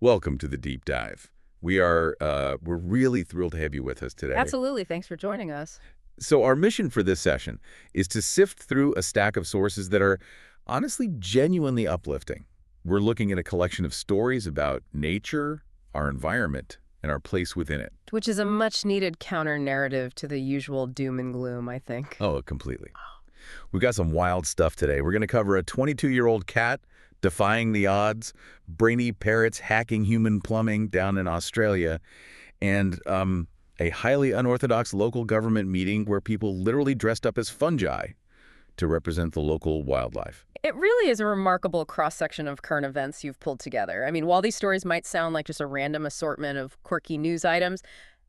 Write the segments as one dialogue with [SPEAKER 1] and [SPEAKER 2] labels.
[SPEAKER 1] Welcome to the deep dive. We're really thrilled to have you with us today.
[SPEAKER 2] Absolutely. Thanks for joining us.
[SPEAKER 1] So our mission for this session is to sift through a stack of sources that are honestly genuinely uplifting. We're looking at a collection of stories about nature, our environment, and our place within it.
[SPEAKER 2] Which is a much needed counter narrative to the usual doom and gloom, I think.
[SPEAKER 1] Oh, completely. We've got some wild stuff today. We're going to cover a 22-year-old cat defying the odds, brainy parrots hacking human plumbing down in Australia, and a highly unorthodox local government meeting where people literally dressed up as fungi to represent the local wildlife.
[SPEAKER 2] It really is a remarkable cross-section of current events you've pulled together. I mean, while these stories might sound like just a random assortment of quirky news items,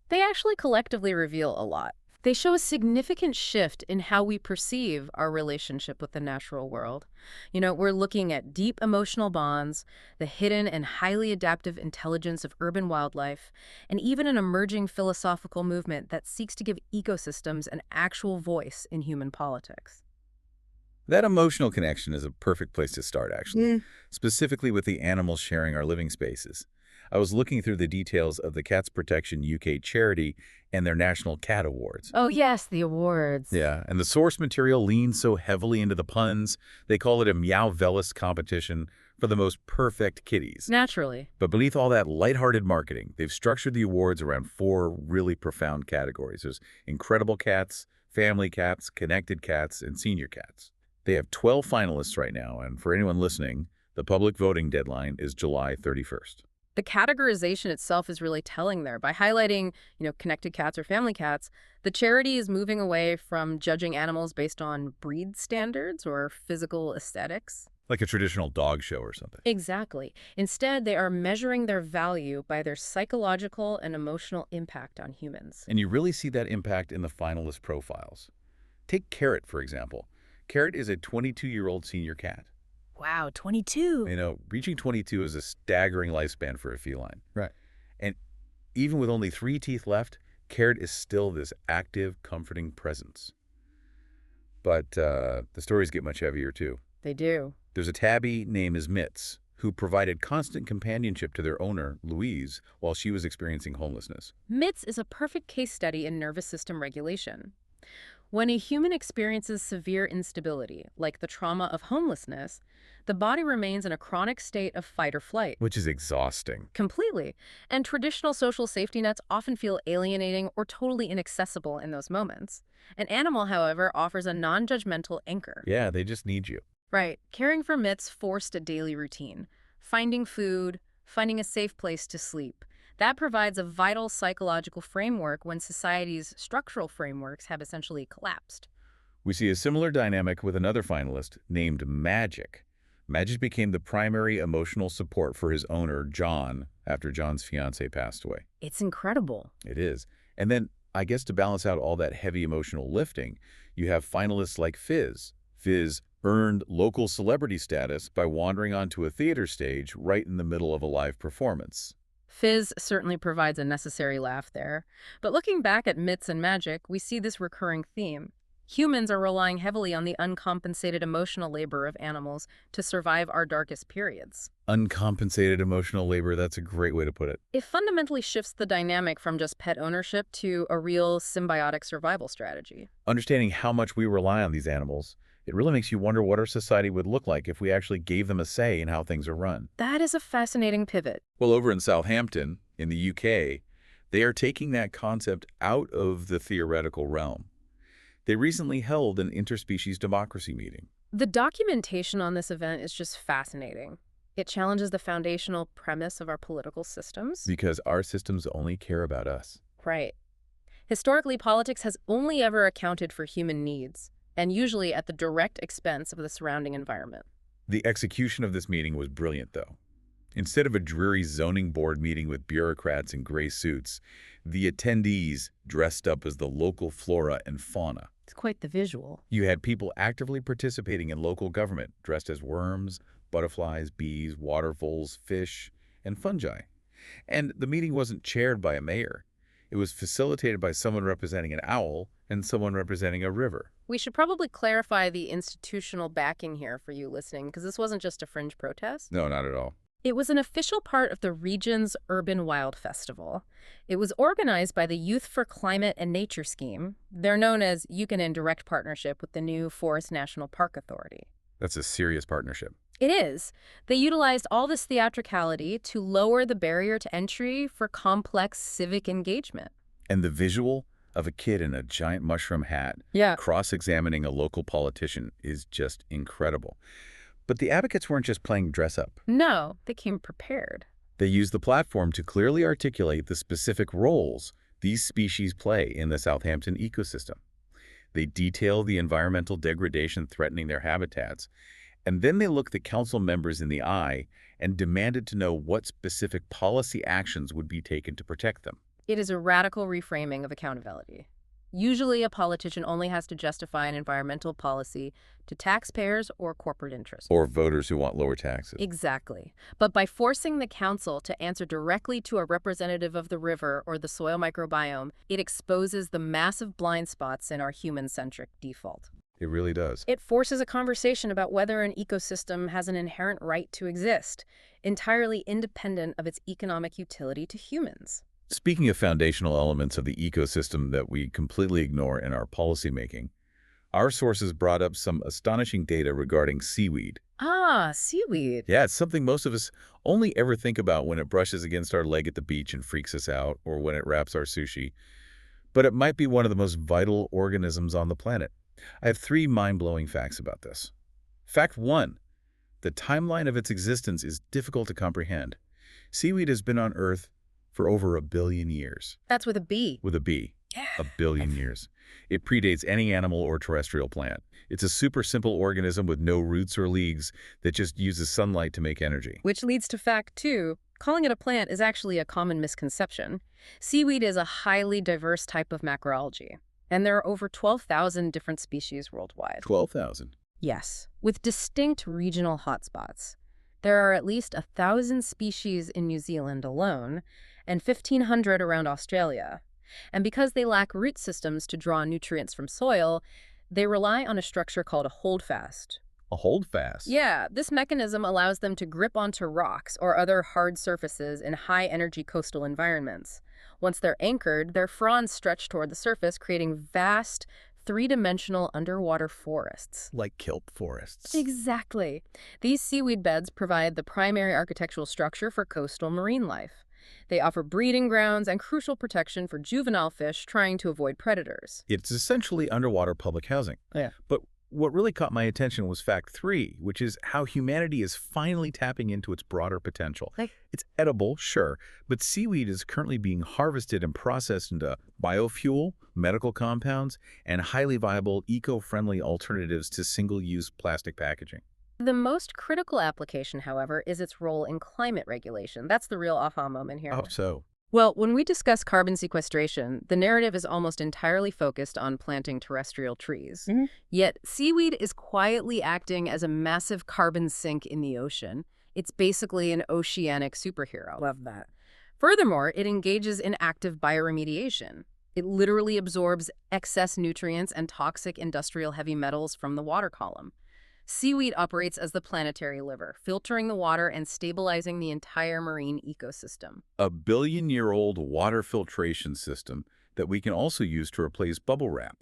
[SPEAKER 2] they actually collectively reveal a lot. They show a significant shift in how we perceive our relationship with the natural world. We're looking at deep emotional bonds, the hidden and highly adaptive intelligence of urban wildlife, and even an emerging philosophical movement that seeks to give ecosystems an actual voice in human politics.
[SPEAKER 1] That emotional connection is a perfect place to start, actually,
[SPEAKER 2] Mm.
[SPEAKER 1] specifically with the animals sharing our living spaces. I was looking through the details of the Cats Protection UK charity and their National Cat Awards.
[SPEAKER 2] Oh, yes, the awards.
[SPEAKER 1] Yeah, and the source material leans so heavily into the puns, they call it a Meow Velis competition for the most perfect kitties.
[SPEAKER 2] Naturally.
[SPEAKER 1] But beneath all that lighthearted marketing, they've structured the awards around four really profound categories. There's incredible cats, family cats, connected cats, and senior cats. They have 12 finalists right now, and for anyone listening, the public voting deadline is July 31st.
[SPEAKER 2] The categorization itself is really telling there. By highlighting, connected cats or family cats, the charity is moving away from judging animals based on breed standards or physical aesthetics.
[SPEAKER 1] Like a traditional dog show or something.
[SPEAKER 2] Exactly. Instead, they are measuring their value by their psychological and emotional impact on humans.
[SPEAKER 1] And you really see that impact in the finalist profiles. Take Carrot, for example. Carrot is a 22-year-old senior cat.
[SPEAKER 2] Wow, 22.
[SPEAKER 1] Reaching 22 is a staggering lifespan for a feline.
[SPEAKER 2] Right.
[SPEAKER 1] And even with only 3 teeth left, Carrot is still this active, comforting presence. But the stories get much heavier, too.
[SPEAKER 2] They do.
[SPEAKER 1] There's a tabby named as Mitz, who provided constant companionship to their owner, Louise, while she was experiencing homelessness.
[SPEAKER 2] MITS is a perfect case study in nervous system regulation. When a human experiences severe instability, like the trauma of homelessness, the body remains in a chronic state of fight or flight.
[SPEAKER 1] Which is exhausting.
[SPEAKER 2] Completely. And traditional social safety nets often feel alienating or totally inaccessible in those moments. An animal, however, offers a non-judgmental anchor.
[SPEAKER 1] Yeah, they just need you.
[SPEAKER 2] Right. Caring for Mitts forced a daily routine. Finding food, finding a safe place to sleep. That provides a vital psychological framework when society's structural frameworks have essentially collapsed.
[SPEAKER 1] We see a similar dynamic with another finalist named Magic. Magic became the primary emotional support for his owner, John, after John's fiancée passed away.
[SPEAKER 2] It's incredible.
[SPEAKER 1] It is. And then, I guess to balance out all that heavy emotional lifting, you have finalists like Fizz. Fizz earned local celebrity status by wandering onto a theater stage right in the middle of a live performance.
[SPEAKER 2] Fizz certainly provides a necessary laugh there. But looking back at Myths and Magic, we see this recurring theme. Humans are relying heavily on the uncompensated emotional labor of animals to survive our darkest periods.
[SPEAKER 1] Uncompensated emotional labor, that's a great way to put it.
[SPEAKER 2] It fundamentally shifts the dynamic from just pet ownership to a real symbiotic survival strategy.
[SPEAKER 1] Understanding how much we rely on these animals, it really makes you wonder what our society would look like if we actually gave them a say in how things are run.
[SPEAKER 2] That is a fascinating pivot.
[SPEAKER 1] Well, over in Southampton, in the UK, they are taking that concept out of the theoretical realm. They recently held an interspecies democracy meeting.
[SPEAKER 2] The documentation on this event is just fascinating. It challenges the foundational premise of our political systems.
[SPEAKER 1] Because our systems only care about us.
[SPEAKER 2] Right. Historically, politics has only ever accounted for human needs, and usually at the direct expense of the surrounding environment.
[SPEAKER 1] The execution of this meeting was brilliant, though. Instead of a dreary zoning board meeting with bureaucrats in gray suits, the attendees dressed up as the local flora and fauna.
[SPEAKER 2] It's quite the visual.
[SPEAKER 1] You had people actively participating in local government, dressed as worms, butterflies, bees, water voles, fish, and fungi. And the meeting wasn't chaired by a mayor. It was facilitated by someone representing an owl and someone representing a river.
[SPEAKER 2] We should probably clarify the institutional backing here for you listening, because this wasn't just a fringe protest.
[SPEAKER 1] No, not at all.
[SPEAKER 2] It was an official part of the region's Urban Wild Festival. It was organized by the Youth for Climate and Nature Scheme. They're known as UCAN in direct partnership with the new Forest National Park Authority.
[SPEAKER 1] That's a serious partnership.
[SPEAKER 2] It is. They utilized all this theatricality to lower the barrier to entry for complex civic engagement.
[SPEAKER 1] And the visual of a kid in a giant mushroom hat
[SPEAKER 2] Yeah.
[SPEAKER 1] cross-examining a local politician is just incredible. But the advocates weren't just playing dress-up.
[SPEAKER 2] No, they came prepared.
[SPEAKER 1] They used the platform to clearly articulate the specific roles these species play in the Southampton ecosystem. They detail the environmental degradation threatening their habitats, and then they looked the council members in the eye and demanded to know what specific policy actions would be taken to protect them.
[SPEAKER 2] It is a radical reframing of accountability. Usually, a politician only has to justify an environmental policy to taxpayers or corporate interests.
[SPEAKER 1] Or voters who want lower taxes.
[SPEAKER 2] Exactly. But by forcing the council to answer directly to a representative of the river or the soil microbiome, it exposes the massive blind spots in our human-centric default.
[SPEAKER 1] It really does.
[SPEAKER 2] It forces a conversation about whether an ecosystem has an inherent right to exist, entirely independent of its economic utility to humans.
[SPEAKER 1] Speaking of foundational elements of the ecosystem that we completely ignore in our policymaking, our sources brought up some astonishing data regarding seaweed.
[SPEAKER 2] Ah, seaweed.
[SPEAKER 1] Yeah, it's something most of us only ever think about when it brushes against our leg at the beach and freaks us out, or when it wraps our sushi. But it might be one of the most vital organisms on the planet. I have 3 mind-blowing facts about this. Fact 1. The timeline of its existence is difficult to comprehend. Seaweed has been on Earth for over 1 billion years.
[SPEAKER 2] That's with a B.
[SPEAKER 1] With a B.
[SPEAKER 2] Yeah.
[SPEAKER 1] 1 billion years. It predates any animal or terrestrial plant. It's a super simple organism with no roots or leaves that just uses sunlight to make energy.
[SPEAKER 2] Which leads to fact 2. Calling it a plant is actually a common misconception. Seaweed is a highly diverse type of macroalgae, and there are over 12,000 different species worldwide.
[SPEAKER 1] 12,000.
[SPEAKER 2] Yes, with distinct regional hotspots. There are at least 1,000 species in New Zealand alone, and 1,500 around Australia. And because they lack root systems to draw nutrients from soil, they rely on a structure called a holdfast.
[SPEAKER 1] A holdfast?
[SPEAKER 2] Yeah, this mechanism allows them to grip onto rocks or other hard surfaces in high-energy coastal environments. Once they're anchored, their fronds stretch toward the surface, creating vast, 3-dimensional underwater forests.
[SPEAKER 1] Like kelp forests.
[SPEAKER 2] Exactly. These seaweed beds provide the primary architectural structure for coastal marine life. They offer breeding grounds and crucial protection for juvenile fish trying to avoid predators.
[SPEAKER 1] It's essentially underwater public housing.
[SPEAKER 2] Yeah.
[SPEAKER 1] But what really caught my attention was fact 3, which is how humanity is finally tapping into its broader potential. It's edible, sure, but seaweed is currently being harvested and processed into biofuel, medical compounds, and highly viable, eco-friendly alternatives to single-use plastic packaging.
[SPEAKER 2] The most critical application, however, is its role in climate regulation. That's the real aha moment here.
[SPEAKER 1] Oh, so?
[SPEAKER 2] Well, when we discuss carbon sequestration, the narrative is almost entirely focused on planting terrestrial trees. Yet, seaweed is quietly acting as a massive carbon sink in the ocean. It's basically an oceanic superhero. Love that. Furthermore, it engages in active bioremediation. It literally absorbs excess nutrients and toxic industrial heavy metals from the water column. Seaweed operates as the planetary liver, filtering the water and stabilizing the entire marine ecosystem.
[SPEAKER 1] A billion-year-old water filtration system that we can also use to replace bubble wrap.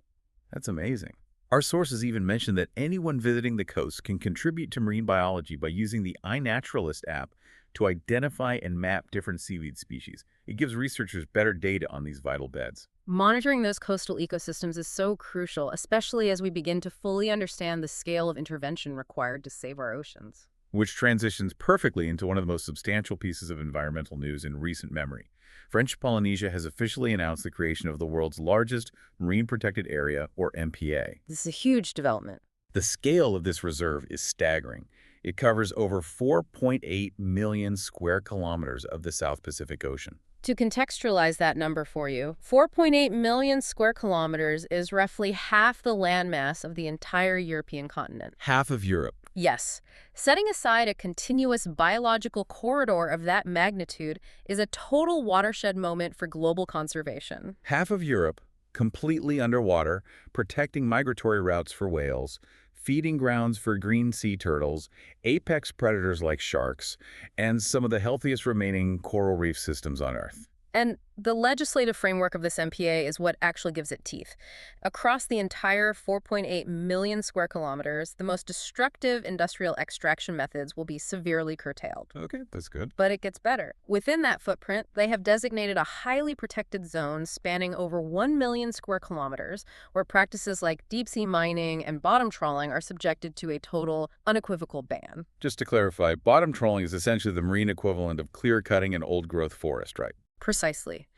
[SPEAKER 1] That's amazing. Our sources even mention that anyone visiting the coast can contribute to marine biology by using the iNaturalist app to identify and map different seaweed species. It gives researchers better data on these vital beds.
[SPEAKER 2] Monitoring those coastal ecosystems is so crucial, especially as we begin to fully understand the scale of intervention required to save our oceans.
[SPEAKER 1] Which transitions perfectly into one of the most substantial pieces of environmental news in recent memory. French Polynesia has officially announced the creation of the world's largest marine protected area, or MPA.
[SPEAKER 2] This is a huge development.
[SPEAKER 1] The scale of this reserve is staggering. It covers over 4.8 million square kilometers of the South Pacific Ocean.
[SPEAKER 2] To contextualize that number for you, 4.8 million square kilometers is roughly half the landmass of the entire European continent.
[SPEAKER 1] Half of Europe.
[SPEAKER 2] Yes. Setting aside a continuous biological corridor of that magnitude is a total watershed moment for global conservation.
[SPEAKER 1] Half of Europe, completely underwater, protecting migratory routes for whales, feeding grounds for green sea turtles, apex predators like sharks, and some of the healthiest remaining coral reef systems on Earth.
[SPEAKER 2] And the legislative framework of this MPA is what actually gives it teeth. Across the entire 4.8 million square kilometers, the most destructive industrial extraction methods will be severely curtailed.
[SPEAKER 1] Okay, that's good.
[SPEAKER 2] But it gets better. Within that footprint, they have designated a highly protected zone spanning over 1 million square kilometers, where practices like deep-sea mining and bottom trawling are subjected to a total, unequivocal ban.
[SPEAKER 1] Just to clarify, bottom trawling is essentially the marine equivalent of clear cutting an old-growth forest, right?
[SPEAKER 2] Precisely.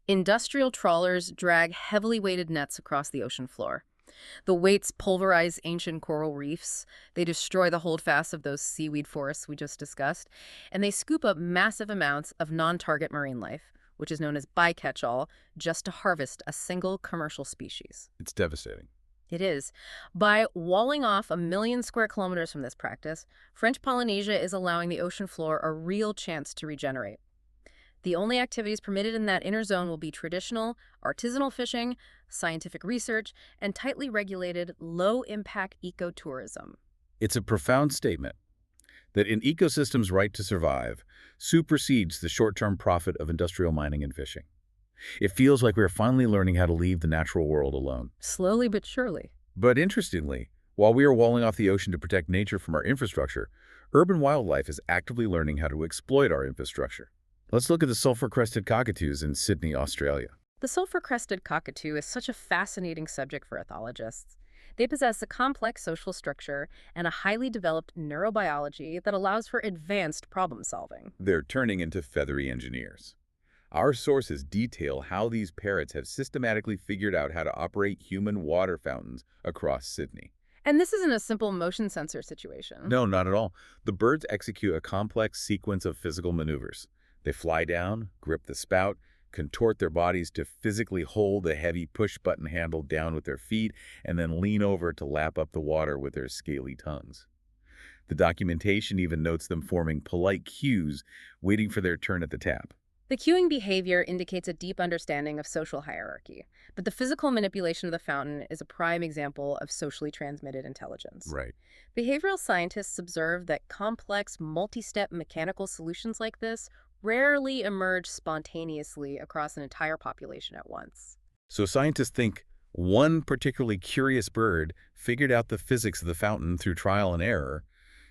[SPEAKER 2] Industrial trawlers drag heavily weighted nets across the ocean floor. The weights pulverize ancient coral reefs, they destroy the holdfasts of those seaweed forests we just discussed, and they scoop up massive amounts of non-target marine life, which is known as bycatch-all, just to harvest a single commercial species.
[SPEAKER 1] It's devastating.
[SPEAKER 2] It is. By walling off 1 million square kilometers from this practice, French Polynesia is allowing the ocean floor a real chance to regenerate. The only activities permitted in that inner zone will be traditional, artisanal fishing, scientific research, and tightly regulated, low-impact ecotourism.
[SPEAKER 1] It's a profound statement that an ecosystem's right to survive supersedes the short-term profit of industrial mining and fishing. It feels like we're finally learning how to leave the natural world alone.
[SPEAKER 2] Slowly but surely.
[SPEAKER 1] But interestingly, while we are walling off the ocean to protect nature from our infrastructure, urban wildlife is actively learning how to exploit our infrastructure. Let's look at the sulfur-crested cockatoos in Sydney, Australia.
[SPEAKER 2] The sulfur-crested cockatoo is such a fascinating subject for ethologists. They possess a complex social structure and a highly developed neurobiology that allows for advanced problem-solving.
[SPEAKER 1] They're turning into feathery engineers. Our sources detail how these parrots have systematically figured out how to operate human water fountains across Sydney.
[SPEAKER 2] And this isn't a simple motion sensor situation.
[SPEAKER 1] No, not at all. The birds execute a complex sequence of physical maneuvers. They fly down, grip the spout, contort their bodies to physically hold the heavy push-button handle down with their feet, and then lean over to lap up the water with their scaly tongues. The documentation even notes them forming polite queues, waiting for their turn at the tap.
[SPEAKER 2] The queuing behavior indicates a deep understanding of social hierarchy, but the physical manipulation of the fountain is a prime example of socially transmitted intelligence.
[SPEAKER 1] Right.
[SPEAKER 2] Behavioral scientists observe that complex, multi-step mechanical solutions like this rarely emerge spontaneously across an entire population at once.
[SPEAKER 1] So scientists think one particularly curious bird figured out the physics of the fountain through trial and error,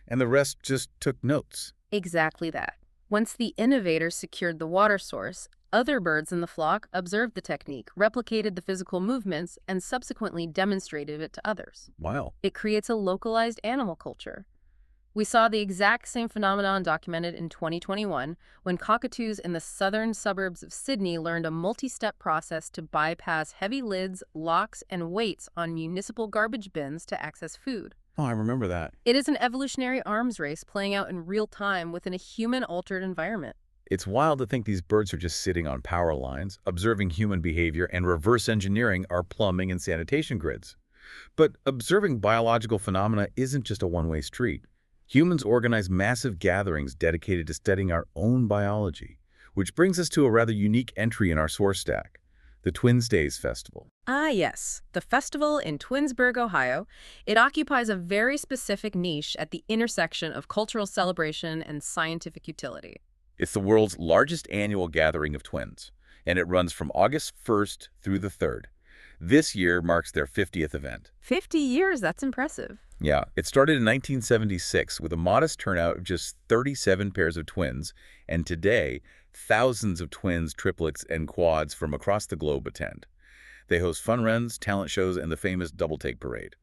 [SPEAKER 1] and the rest just took notes.
[SPEAKER 2] Exactly that. Once the innovator secured the water source, other birds in the flock observed the technique, replicated the physical movements, and subsequently demonstrated it to others.
[SPEAKER 1] Wow.
[SPEAKER 2] It creates a localized animal culture. We saw the exact same phenomenon documented in 2021 when cockatoos in the southern suburbs of Sydney learned a multi-step process to bypass heavy lids, locks, and weights on municipal garbage bins to access food.
[SPEAKER 1] Oh, I remember that.
[SPEAKER 2] It is an evolutionary arms race playing out in real time within a human-altered environment.
[SPEAKER 1] It's wild to think these birds are just sitting on power lines, observing human behavior and reverse engineering our plumbing and sanitation grids. But observing biological phenomena isn't just a one-way street. Humans organize massive gatherings dedicated to studying our own biology, which brings us to a rather unique entry in our source stack, the Twins Days Festival.
[SPEAKER 2] Ah, yes, the festival in Twinsburg, Ohio. It occupies a very specific niche at the intersection of cultural celebration and scientific utility.
[SPEAKER 1] It's the world's largest annual gathering of twins, and it runs from August 1st through the 3rd. This year marks their 50th event.
[SPEAKER 2] 50 years, that's impressive.
[SPEAKER 1] Yeah, it started in 1976 with a modest turnout of just 37 pairs of twins, and today, thousands of twins, triplets, and quads from across the globe attend. They host fun runs, talent shows, and the famous double-take parade.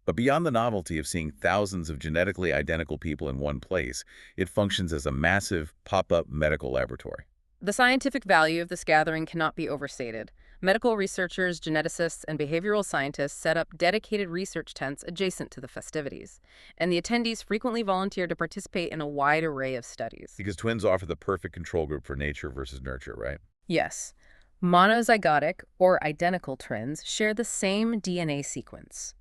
[SPEAKER 1] But beyond the novelty of seeing thousands of genetically identical people in one place, it functions as a massive pop-up medical laboratory.
[SPEAKER 2] The scientific value of this gathering cannot be overstated. Medical researchers, geneticists, and behavioral scientists set up dedicated research tents adjacent to the festivities, and the attendees frequently volunteer to participate in a wide array of studies.
[SPEAKER 1] Because twins offer the perfect control group for nature versus nurture, right?
[SPEAKER 2] Yes. Monozygotic, or identical twins, share the same DNA sequence.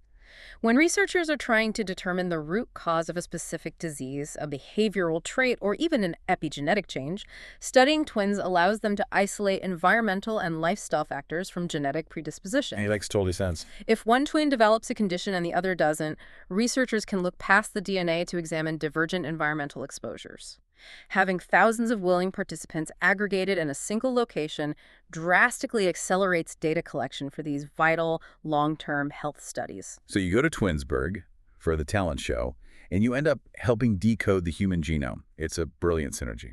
[SPEAKER 2] When researchers are trying to determine the root cause of a specific disease, a behavioral trait, or even an epigenetic change, studying twins allows them to isolate environmental and lifestyle factors from genetic
[SPEAKER 1] And it
[SPEAKER 2] predisposition.
[SPEAKER 1] makes total sense.
[SPEAKER 2] If one twin develops a condition and the other doesn't, researchers can look past the DNA to examine divergent environmental exposures. Having thousands of willing participants aggregated in a single location drastically accelerates data collection for these vital, long-term health studies.
[SPEAKER 1] So you go to Twinsburg for the talent show, and you end up helping decode the human genome. It's a brilliant synergy.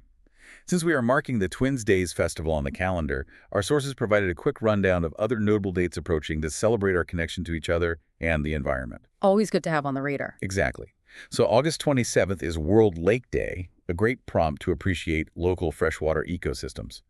[SPEAKER 1] Since we are marking the Twins Days Festival on the calendar, our sources provided a quick rundown of other notable dates approaching to celebrate our connection to each other and the environment.
[SPEAKER 2] Always good to have on the radar.
[SPEAKER 1] Exactly. So August 27th is World Lake Day, a great prompt to appreciate local freshwater ecosystems.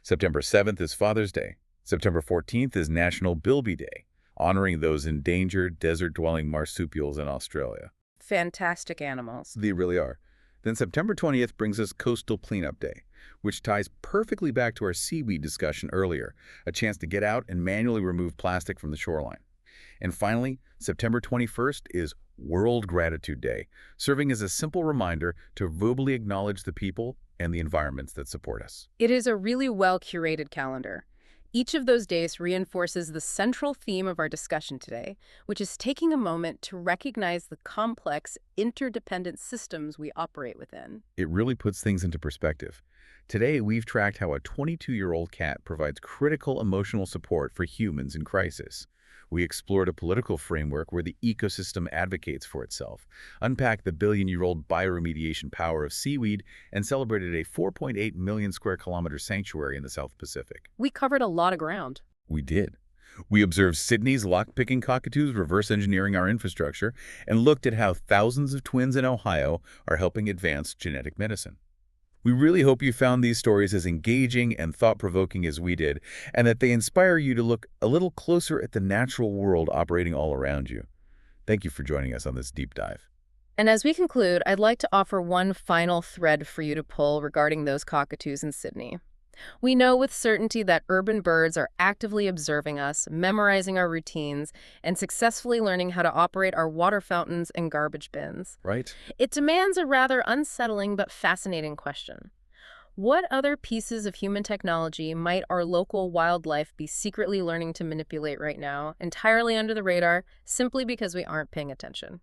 [SPEAKER 1] September 7th is Father's Day. September 14th is National Bilby Day, honoring those endangered desert-dwelling marsupials in Australia.
[SPEAKER 2] Fantastic animals.
[SPEAKER 1] They really are. Then September 20th brings us Coastal Cleanup Day, which ties perfectly back to our seaweed discussion earlier, a chance to get out and manually remove plastic from the shoreline. And finally, September 21st is World Gratitude Day, serving as a simple reminder to verbally acknowledge the people and the environments that support us.
[SPEAKER 2] It is a really well-curated calendar. Each of those days reinforces the central theme of our discussion today, which is taking a moment to recognize the complex, interdependent systems we operate within.
[SPEAKER 1] It really puts things into perspective. Today, we've tracked how a 22-year-old cat provides critical emotional support for humans in crisis. We explored a political framework where the ecosystem advocates for itself, unpacked the billion-year-old bioremediation power of seaweed, and celebrated a 4.8 million square kilometer sanctuary in the South Pacific.
[SPEAKER 2] We covered a lot of ground.
[SPEAKER 1] We did. We observed Sydney's lock-picking cockatoos reverse engineering our infrastructure and looked at how thousands of twins in Ohio are helping advance genetic medicine. We really hope you found these stories as engaging and thought-provoking as we did, and that they inspire you to look a little closer at the natural world operating all around you. Thank you for joining us on this deep dive.
[SPEAKER 2] And as we conclude, I'd like to offer one final thread for you to pull regarding those cockatoos in Sydney. We know with certainty that urban birds are actively observing us, memorizing our routines, and successfully learning how to operate our water fountains and garbage bins.
[SPEAKER 1] Right?
[SPEAKER 2] It demands a rather unsettling but fascinating question. What other pieces of human technology might our local wildlife be secretly learning to manipulate right now, entirely under the radar, simply because we aren't paying attention?